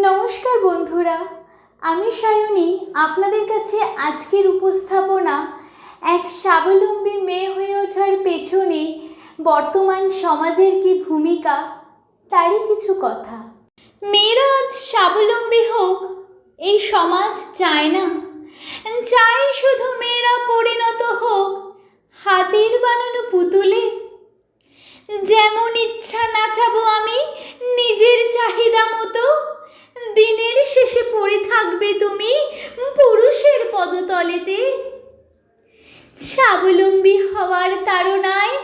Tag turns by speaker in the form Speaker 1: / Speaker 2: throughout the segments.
Speaker 1: নমস্কার বন্ধুরা, আমি সায়নী। আপনাদের কাছে আজকের উপস্থাপনা এক স্বাবলম্বী মেয়ে হয়ে ওঠার পেছনে বর্তমান সমাজের কি ভূমিকা তারই কিছু কথা। মেয়েরা আজ স্বাবলম্বী হোক এই সমাজ চায় না, চায় শুধু মেয়েরা পরিণত হোক হাতের বানানো পুতুলে। যেমন ইচ্ছা নাচাবো আমি নিজের চাহিদা মতো, দিনের শেষে পড়ে থাকবে তুমি পুরুষের পদতলেতে। স্বাবলম্বী হওয়ার তাড়নায়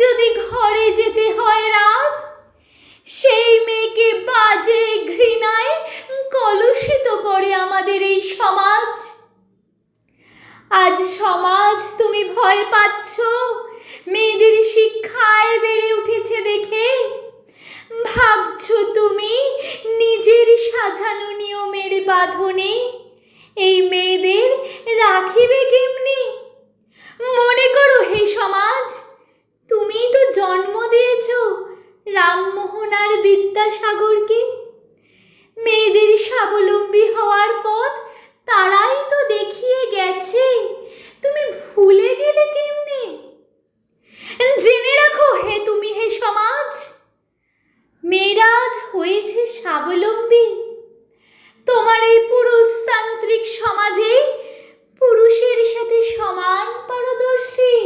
Speaker 1: যদি ঘরে যেতে হয় রাত, সেই মেয়েকে বাজে ঘৃণায় কলুষিত করে আমাদের এই সমাজ। আজ সমাজ তুমি ভয় পাচ্ছ মেয়েদের শিক্ষায় বেড়ে উঠেছে দেখে। ভাবছো তুমি নিজের সাজানো নিয়মের বাঁধনে এই মেয়েদের রাখিবে কেমনি? মনে করো হে সমাজ, তুমি তো জন্ম দিয়েছ রামমোহন আর বিদ্যাসাগরকে। মেয়েদের স্বাবলম্বী হওয়ার পথ তারাই তো দেখিয়ে গেছে, তুমি ভুলে গেলে কেমনে? জেনে রাখো হে তুমি হে সমাজ, মেয়েরা আজ হয়েছে স্বাবলম্বী। তোমার এই পুরুষতান্ত্রিক সমাজে পুরুষের সাথে সমান পারদর্শী।